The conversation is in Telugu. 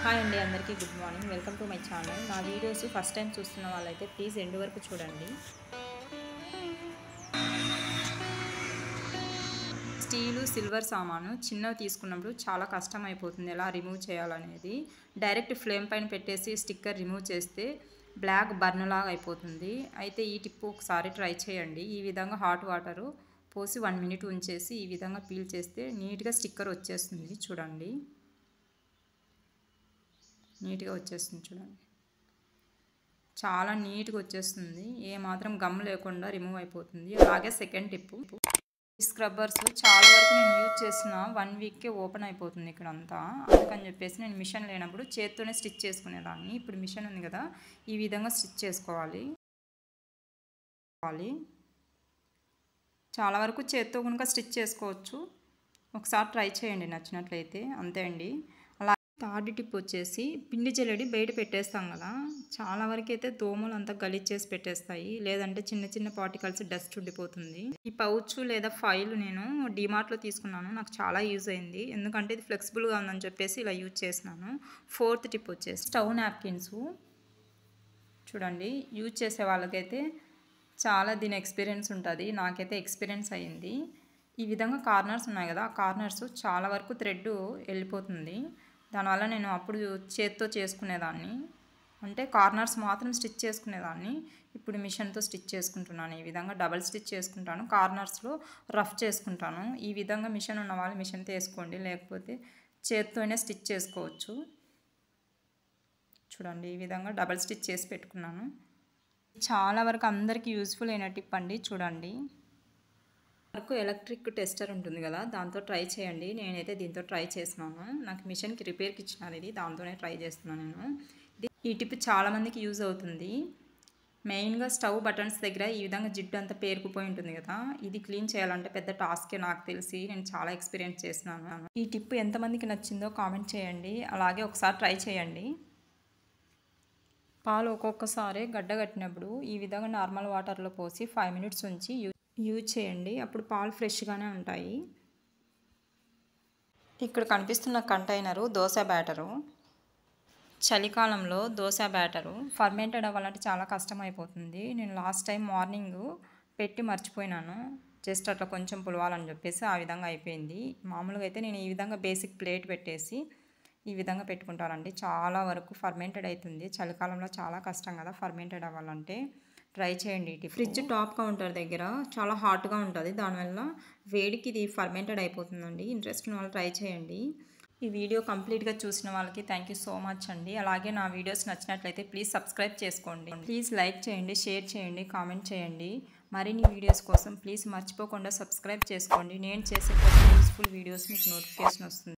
హాయ్ అండి, అందరికీ good morning. Welcome to my channel. నా వీడియోస్ ఫస్ట్ టైం చూస్తున్న వాళ్ళైతే ప్లీజ్ ఎండ్ వరకు చూడండి. స్టీలు సిల్వర్ సామాను చిన్నవి తీసుకున్నప్పుడు చాలా కష్టం అయిపోతుంది ఎలా రిమూవ్ చేయాలనేది. డైరెక్ట్ ఫ్లేమ్ పైన పెట్టేసి స్టిక్కర్ రిమూవ్ చేస్తే బ్లాక్ బర్న్ లాగా అయిపోతుంది. అయితే ఈ టిప్ ఒకసారి ట్రై చేయండి. ఈ విధంగా హాట్ వాటరు పోసి 1 మినిట్ ఉంచేసి ఈ విధంగా పీల్ చేస్తే నీట్గా స్టిక్కర్ వచ్చేస్తుంది. చూడండి, నీట్గా వచ్చేస్తుంది. చూడండి, చాలా నీట్గా వచ్చేస్తుంది. ఏమాత్రం గమ్ లేకుండా రిమూవ్ అయిపోతుంది. అలాగే సెకండ్ టిప్, ఈ స్క్రబ్బర్స్ చాలా వరకు నేను యూజ్ చేసిన 1 వీక్కే ఓపెన్ అయిపోతుంది ఇక్కడ అంతా. అందుకని చెప్పేసి నేను మిషన్ లేనప్పుడు చేత్తోనే స్టిచ్ చేసుకునేదాన్ని. ఇప్పుడు మిషన్ ఉంది కదా, ఈ విధంగా స్టిచ్ చేసుకోవాలి. చాలా వరకు చేత్తో కనుక స్టిచ్ చేసుకోవచ్చు. ఒకసారి ట్రై చేయండి నచ్చినట్లయితే. అంతే అండి. థర్డ్ టిప్ వచ్చేసి, పిండి జల్లెడి బయట పెట్టేస్తాం కదా, చాలా వరకు అయితే దోమలు అంతా గలీజ్ చేసి పెట్టేస్తాయి, లేదంటే చిన్న చిన్న పార్టికల్స్ డస్ట్ ఉండిపోతుంది. ఈ పౌచ్ లేదా ఫైల్ నేను డిమార్ట్లో తీసుకున్నాను. నాకు చాలా యూజ్ అయింది, ఎందుకంటే ఇది ఫ్లెక్సిబుల్గా ఉందని చెప్పేసి ఇలా యూజ్ చేసినాను. ఫోర్త్ టిప్ వచ్చేసి స్టవ్ నాప్కిన్స్. చూడండి, యూజ్ చేసే వాళ్ళకైతే చాలా దీని ఎక్స్పీరియన్స్ ఉంటుంది. నాకైతే ఎక్స్పీరియన్స్ అయ్యింది. ఈ విధంగా కార్నర్స్ ఉన్నాయి కదా, ఆ కార్నర్స్ చాలా వరకు థ్రెడ్ వెళ్ళిపోతుంది. దానివల్ల నేను అప్పుడు చేత్తో చేసుకునేదాన్ని, అంటే కార్నర్స్ మాత్రం స్టిచ్ చేసుకునేదాన్ని. ఇప్పుడు మిషన్తో స్టిచ్ చేసుకుంటున్నాను. ఈ విధంగా డబల్ స్టిచ్ చేసుకుంటాను, కార్నర్స్లో రఫ్ చేసుకుంటాను. ఈ విధంగా మిషన్ ఉన్న వాళ్ళు మిషన్తో వేసుకోండి, లేకపోతే చేత్తోనే స్టిచ్ చేసుకోవచ్చు. చూడండి, ఈ విధంగా డబల్ స్టిచ్ చేసి పెట్టుకున్నాను. చాలా వరకు అందరికీ యూజ్ఫుల్ అయిన టిప్ అండి. చూడండి, వరకు ఎలక్ట్రిక్ టెస్టర్ ఉంటుంది కదా, దాంతో ట్రై చేయండి. నేనైతే దీంతో ట్రై చేస్తున్నాను. నాకు మిషన్కి రిపేర్కి ఇచ్చినారు ఇది, దాంతోనే ట్రై చేస్తున్నాను నేను. ఈ టిప్ చాలామందికి యూజ్ అవుతుంది. మెయిన్గా స్టవ్ బటన్స్ దగ్గర ఈ విధంగా జిడ్డు అంతా పేరుకుపోయి ఉంటుంది కదా, ఇది క్లీన్ చేయాలంటే పెద్ద టాస్కే నాకు తెలిసి. నేను చాలా ఎక్స్పీరియన్స్ చేస్తున్నాను. ఈ టిప్ ఎంతమందికి నచ్చిందో కామెంట్ చేయండి. అలాగే ఒకసారి ట్రై చేయండి. పాలు ఒక్కొక్కసారి గడ్డగట్టినప్పుడు ఈ విధంగా నార్మల్ వాటర్లో పోసి 5 మినిట్స్ ఉంచి యూజ్ చేయండి. అప్పుడు పాలు ఫ్రెష్గానే ఉంటాయి. ఇక్కడ కనిపిస్తున్న కంటైనరు దోశ బ్యాటరు. చలికాలంలో దోశ బ్యాటరు ఫర్మెంటెడ్ అవ్వాలంటే చాలా కష్టం అయిపోతుంది. నేను లాస్ట్ టైం మార్నింగ్ పెట్టి మర్చిపోయినాను, జస్ట్ అట్లా కొంచెం పులవాలని చెప్పేసి ఆ విధంగా అయిపోయింది. మామూలుగా అయితే నేను ఈ విధంగా బేసిక్ ప్లేట్ పెట్టేసి ఈ విధంగా పెట్టుకుంటానండి. చాలా వరకు ఫర్మెంటెడ్ అవుతుంది. చలికాలంలో చాలా కష్టం కదా ఫర్మెంటెడ్ అవ్వాలంటే. ట్రై చేయండి. ఫ్రిడ్జ్ టాప్ కౌంటర్ దగ్గర చాలా హాట్గా ఉంటుంది, దానివల్ల వేడికి ఇది ఫర్మెంటెడ్ అయిపోతుందండి. ఇంట్రెస్ట్ ఉన్న వాళ్ళు ట్రై చేయండి. ఈ వీడియో కంప్లీట్గా చూసిన వాళ్ళకి థ్యాంక్ యూ సో మచ్ అండి. అలాగే నా వీడియోస్ నచ్చినట్లయితే ప్లీజ్ సబ్స్క్రైబ్ చేసుకోండి. ప్లీజ్ లైక్ చేయండి, షేర్ చేయండి, కామెంట్ చేయండి. మరిన్ని వీడియోస్ కోసం ప్లీజ్ మర్చిపోకుండా సబ్స్క్రైబ్ చేసుకోండి. నేను చేసే యూస్ఫుల్ వీడియోస్ మీకు నోటిఫికేషన్ వస్తుంది.